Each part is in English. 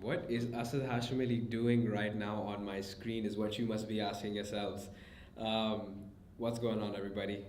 What is Asad Hashamali doing right now on my screen is what you must be asking yourselves. Um, what's going on, everybody?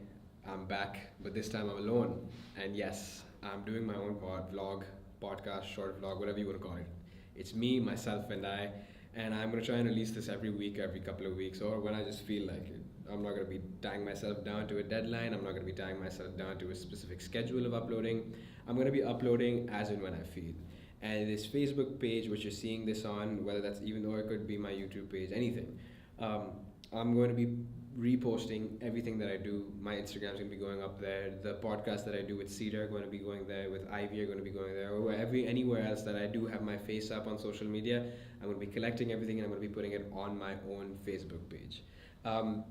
I'm back, but this time I'm alone. And yes, I'm doing my own vlog, podcast, short vlog, whatever you want to call it. It's me, myself, and I. And I'm going to try and release this every week, every couple of weeks, or when I just feel like it. I'm not going to be tying myself down to a deadline. I'm not going to be tying myself down to a specific schedule of uploading. I'm going to be uploading as and when I feel. And this Facebook page, which you're seeing this on, whether that's even though it could be my YouTube page, anything, um, I'm going to be reposting everything that I do. My Instagram's going to be going up there. The podcast that I do with Cedar are going to be going there. With Ivy are going to be going there. Or anywhere else that I do have my face up on social media, I'm going to be collecting everything and I'm going to be putting it on my own Facebook page. Um,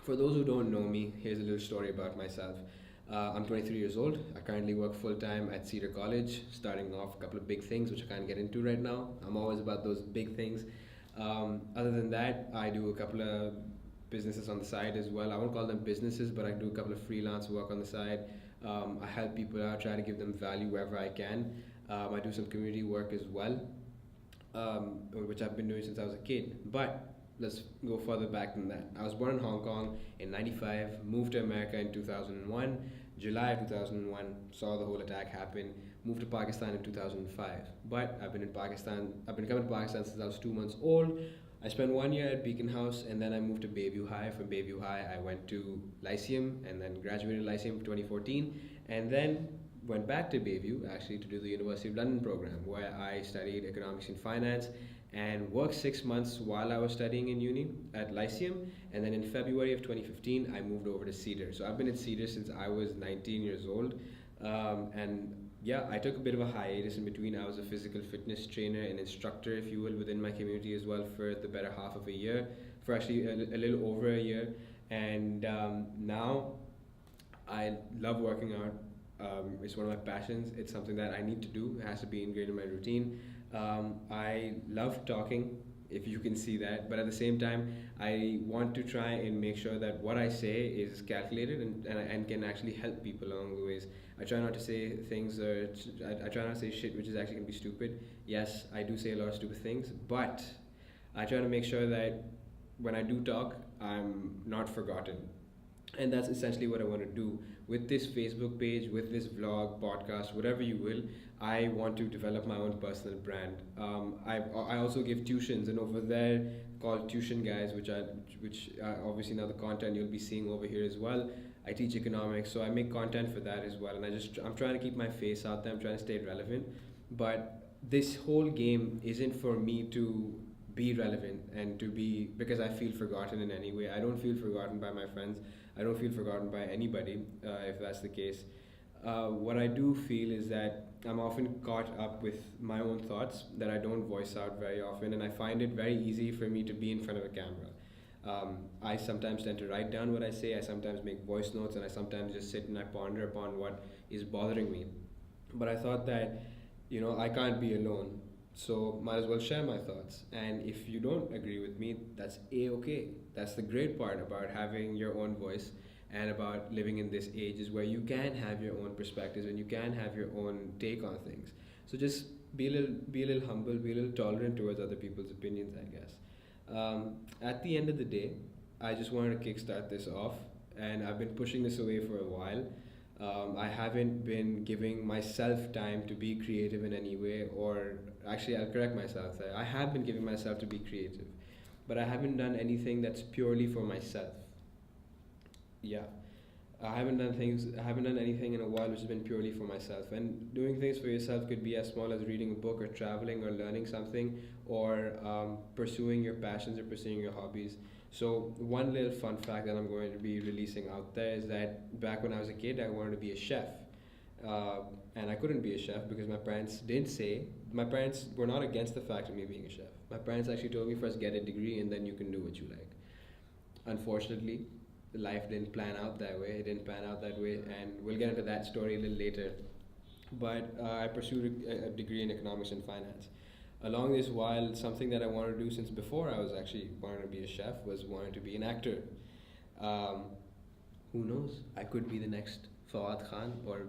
for those who don't know me, here's a little story about myself. I'm 23 years old. I currently work full time at Cedar College, starting off a couple of big things, which I can't get into right now. I'm always about those big things. Other than that, I do a couple of businesses on the side as well. I won't call them businesses, but I do a couple of freelance work on the side. I help people out, try to give them value wherever I can. I do some community work as well, which I've been doing since I was a kid. But let's go further back than that. I was born in Hong Kong in 95, moved to America in 2001, July 2001, saw the whole attack happen, moved to Pakistan in 2005. But I've been coming to Pakistan since I was 2 months old. I spent 1 year at Beacon House and then I moved to Bayview High. From Bayview High, I went to Lyceum and then graduated Lyceum in 2014 and then went back to Bayview actually to do the University of London program where I studied economics and finance and worked 6 months while I was studying in uni at Lyceum. And then in February of 2015, I moved over to Cedar. So I've been at Cedar since I was 19 years old. And yeah, I took a bit of a hiatus in between. I was a physical fitness trainer and instructor, if you will, within my community as well for the better half of a year, for actually a little over a year. And now I love working out. It's one of my passions. It's something that I need to do. It has to be ingrained in my routine. I love talking, if you can see that, but at the same time, I want to try and make sure that what I say is calculated and can actually help people along the ways. I try not to say things, I try not to say shit which is actually going to be stupid. Yes, I do say a lot of stupid things, but I try to make sure that when I do talk, I'm not forgotten. And that's essentially what I want to do with this Facebook page, with this vlog, podcast, whatever you will. I want to develop my own personal brand. I also give tuitions, and over there called Tuition Guys, which obviously now the content you'll be seeing over here as well. I teach economics, so I make content for that as well, and I'm trying to keep my face out there. I'm trying to stay relevant, but this whole game isn't for me to be relevant and to be because I feel forgotten in any way. I don't feel forgotten by my friends. I don't feel forgotten by anybody, if that's the case. What I do feel is that I'm often caught up with my own thoughts that I don't voice out very often, and I find it very easy for me to be in front of a camera. I sometimes tend to write down what I say, I sometimes make voice notes, and I sometimes just sit and I ponder upon what is bothering me. But I thought that, I can't be alone, so might as well share my thoughts. And if you don't agree with me, that's a-okay. That's the great part about having your own voice and about living in this age is where you can have your own perspectives and you can have your own take on things. So just be a little humble, be a little tolerant towards other people's opinions, I guess. At the end of the day, I just wanted to kickstart this off, and I've been pushing this away for a while. I haven't been giving myself time to be creative in any way, or actually, I'll correct myself there. I have been giving myself to be creative, but I haven't done anything that's purely for myself. Yeah, I haven't done anything in a while which has been purely for myself. And doing things for yourself could be as small as reading a book or traveling or learning something or pursuing your passions or pursuing your hobbies. So one little fun fact that I'm going to be releasing out there is that back when I was a kid, I wanted to be a chef. Uh, and I couldn't be a chef because my parents were not against the fact of me being a chef. My parents actually told me first get a degree and then you can do what you like. Unfortunately, life didn't plan out that way. It didn't pan out that way, and we'll get into that story a little later. But I pursued a degree in economics and finance. Along this while, something that I wanted to do since before I was actually wanting to be a chef was wanting to be an actor. Um, who knows? I could be the next Fawad Khan or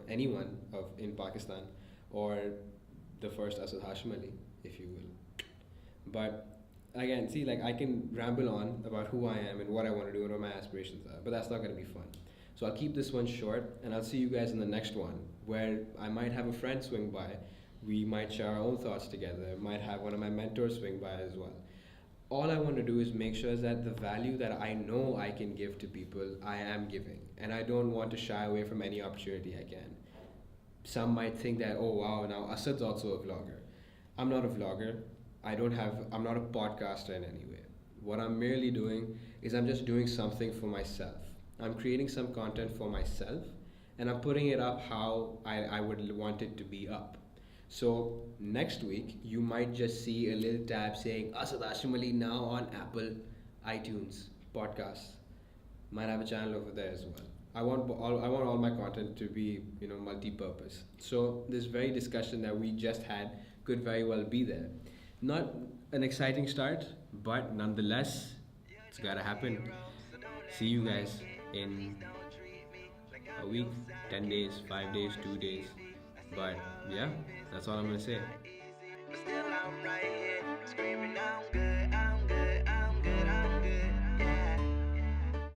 anyone of in Pakistan, or the first Asad Hashamali, if you will. But again, see, like I can ramble on about who I am and what I want to do and what my aspirations are, but that's not going to be fun. So I'll keep this one short, and I'll see you guys in the next one, where I might have a friend swing by. We might share our own thoughts together. Might have one of my mentors swing by as well. All I want to do is make sure that the value that I know I can give to people, I am giving, and I don't want to shy away from any opportunity I can. Some might think that, oh wow, now Asad's also a vlogger. I'm not a vlogger. I'm not a podcaster in any way. What I'm merely doing is I'm just doing something for myself. I'm creating some content for myself, and I'm putting it up how I would want it to be up. So next week you might just see a little tab saying Asad Ashimali now on Apple iTunes podcasts. Might have a channel over there as well. I want all my content to be, multi-purpose. So this very discussion that we just had could very well be there. Not an exciting start, but nonetheless, it's gotta happen. See you guys in a week, 10 days, 5 days, 2 days. But yeah, that's all I'm gonna say.